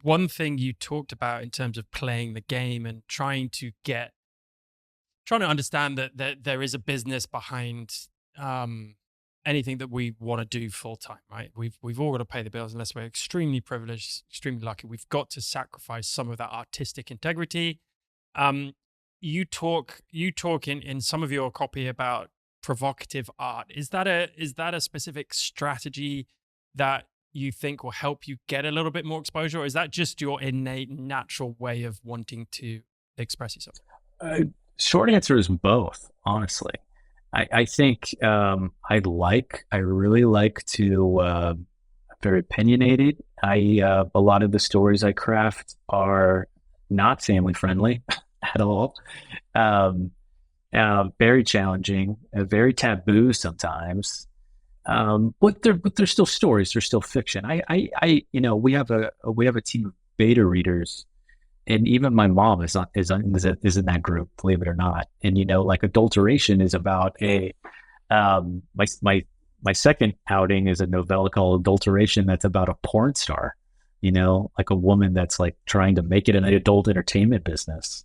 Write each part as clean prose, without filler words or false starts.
one thing you talked about in terms of playing the game and trying to understand that there is a business behind um, anything that we want to do full time, right? We've all got to pay the bills unless we're extremely privileged, extremely lucky. We've got to sacrifice some of that artistic integrity. Um, you talk in some of your copy about provocative art. Is that a specific strategy that you think will help you get a little bit more exposure, or is that just your innate natural way of wanting to express yourself? Uh, Short answer is both, honestly. I think I really like to, very opinionated. A lot of the stories I craft are not family friendly at all. Um, Very challenging, very taboo sometimes. But they're still stories. They're still fiction. We have a team of beta readers, and even my mom is in that group, believe it or not. And like adulteration is about a my second outing is a novella called Adulteration that's about a porn star, like a woman that's like trying to make it in the adult entertainment business.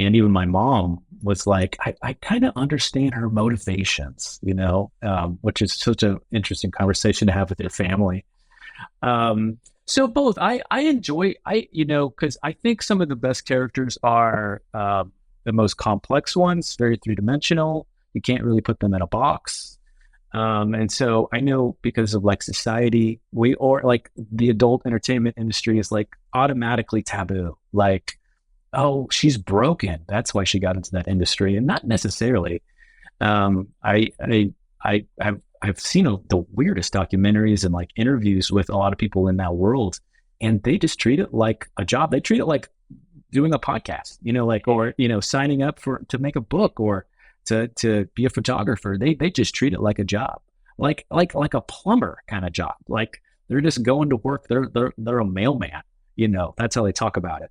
And even my mom was like, I kind of understand her motivations, which is such an interesting conversation to have with your family. So both, I enjoy, because I think some of the best characters are the most complex ones, very three dimensional. You can't really put them in a box. And so I know because of like society, or like the adult entertainment industry is like automatically taboo. Like, oh, she's broken. That's why she got into that industry, and not necessarily. I've seen the weirdest documentaries and like interviews with a lot of people in that world, and they just treat it like a job. They treat it like doing a podcast, like, or signing up to make a book, or to be a photographer. They just treat it like a job, like a plumber kind of job. Like they're just going to work. They're a mailman. That's how they talk about it.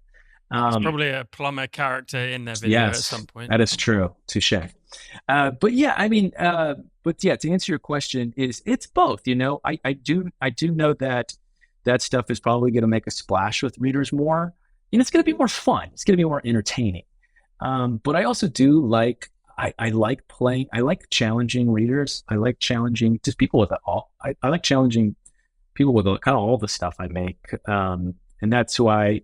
There's Um, probably a plumber character in their video at some yes, point. that is true. Touche. But yeah, but yeah, to answer your question, it's both. I do know that that stuff is probably going to make a splash with readers more, and it's going to be more fun. It's going to be more entertaining. But I also do like I like playing. I like challenging readers. I like challenging just people with it all. I like challenging people with kind of all the stuff I make. And that's why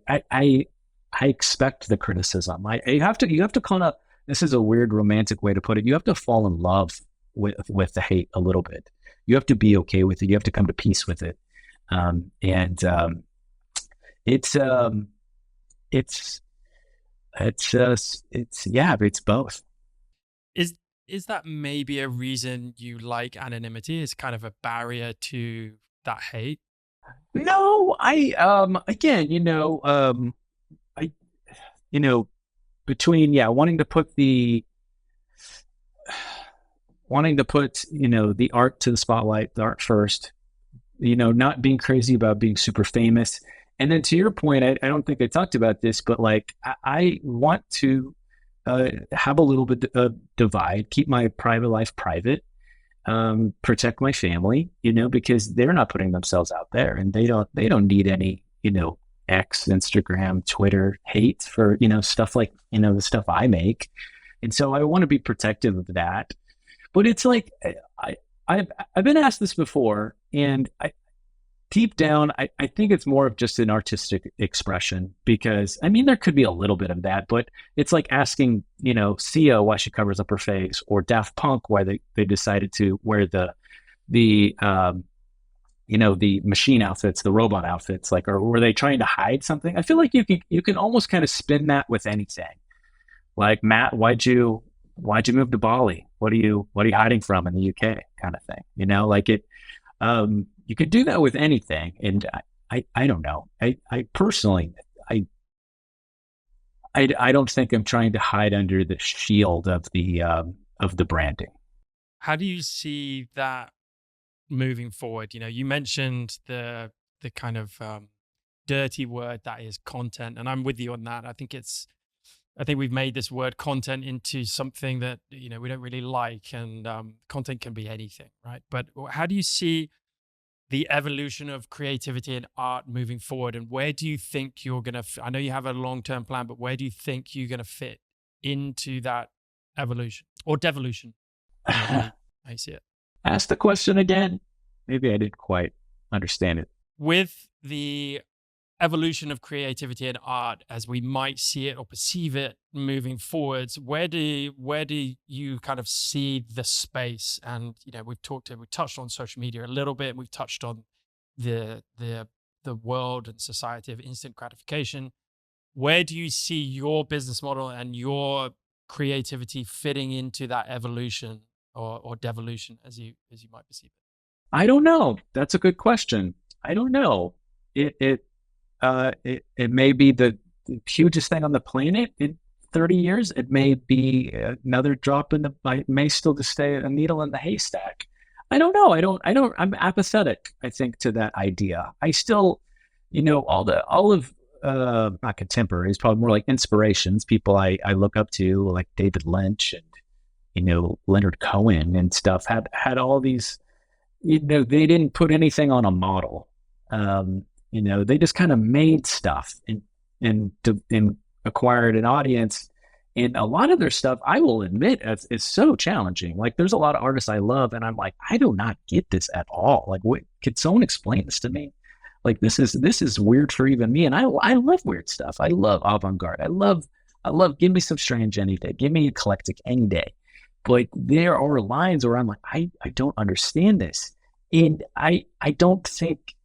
I expect the criticism. You have to kind of, this is a weird romantic way to put it. You have to fall in love with the hate a little bit. You have to be okay with it. You have to come to peace with it. And it's it's yeah, it's both. Is is that maybe a reason you like anonymity? Is kind of a barrier to that hate? No, again, I you know between, yeah, wanting to put the art to the spotlight, the art first, not being crazy about being super famous. And then to your point, I don't think I talked about this, but like I want to have a little bit of divide, keep my private life private, protect my family, because they're not putting themselves out there, and they don't need any, X, Instagram, Twitter hate for, stuff like, the stuff I make. And so I want to be protective of that. But it's like, I, I've been asked this before, and deep down, I think it's more of just an artistic expression, because I mean, there could be a little bit of that, but it's like asking, Sia why she covers up her face, or Daft Punk why they decided to wear the the machine outfits, the robot outfits, like, or were they trying to hide something? I feel like you can almost kind of spin that with anything. Like, Matt, why'd you move to Bali? What are you hiding from in the UK? Kind of thing. Like it. You could do that with anything, and I don't know. I personally, I don't think I'm trying to hide under the shield of the branding. How do you see that moving forward? You mentioned the kind of dirty word that is content, and I'm with you on that. I think we've made this word content into something that we don't really like, and content can be anything, right? But how do you see the evolution of creativity and art moving forward, and where do you think you're going to, I know you have a long-term plan, but where do you think you're going to fit into that evolution or devolution? How you see it? Ask the question again. Maybe I didn't quite understand it. With the evolution of creativity and art as we might see it or perceive it moving forwards, where do you kind of see the space? And we've touched on social media a little bit, we've touched on the world and society of instant gratification. Where do you see your business model and your creativity fitting into that evolution or devolution as you might perceive it? I don't know. That's a good question. I don't know. It may be the hugest thing on the planet in 30 years. It may be another drop in it may still just stay a needle in the haystack. I don't know. I'm apathetic, I think, to that idea. I still, all of not contemporaries, probably more like inspirations, people I look up to, like David Lynch and, Leonard Cohen and stuff, had all these, they didn't put anything on a model. They just kind of made stuff and acquired an audience. And a lot of their stuff, I will admit, is so challenging. Like, there's a lot of artists I love, and I'm like, I do not get this at all. Like, could someone explain this to me? Like, this is weird for even me. And I love weird stuff. I love avant-garde. I love. Give me some strange any day. Give me eclectic any day. But there are lines where I'm like, I don't understand this, and I don't think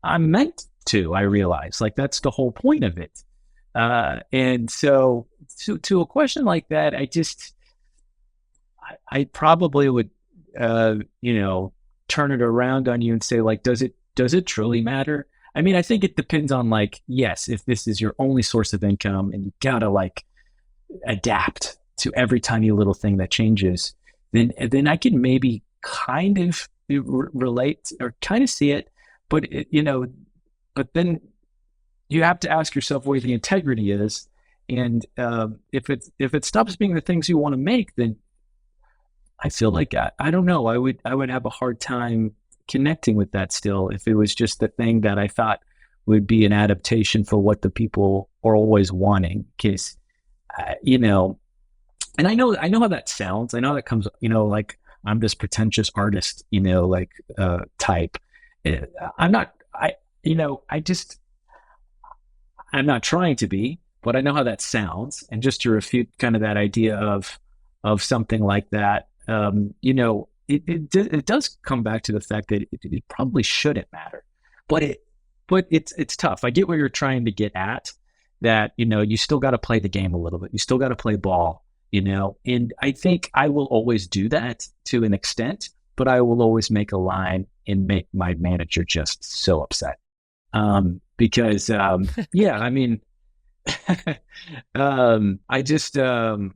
I'm meant to. I realize, like, that's the whole point of it. And so to a question like that, I probably would, turn it around on you and say, like, does it truly matter? I mean, I think it depends on, like, yes, if this is your only source of income and you gotta, like, adapt to every tiny little thing that changes, then I can maybe kind of relate or kind of see it, but but then you have to ask yourself where the integrity is, and if it stops being the things you want to make, then I feel like I don't know. I would have a hard time connecting with that still if it was just the thing that I thought would be an adaptation for what the people are always wanting. Because and I know how that sounds. I know that comes, like, I'm this pretentious artist, type. I'm not. I'm not trying to be, but I know how that sounds. And just to refute kind of that idea of something like that, it does come back to the fact that it probably shouldn't matter, but it's tough. I get where you're trying to get at, that, you still got to play the game a little bit. You still got to play ball, and I think I will always do that to an extent, but I will always make a line and make my manager just so upset. Because, yeah, I mean, I just don't,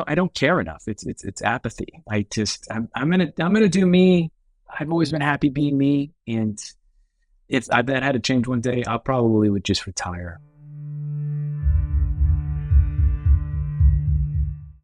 I don't care enough. It's apathy. I'm going to do me. I've always been happy being me. And if I had to change one day, I probably would just retire.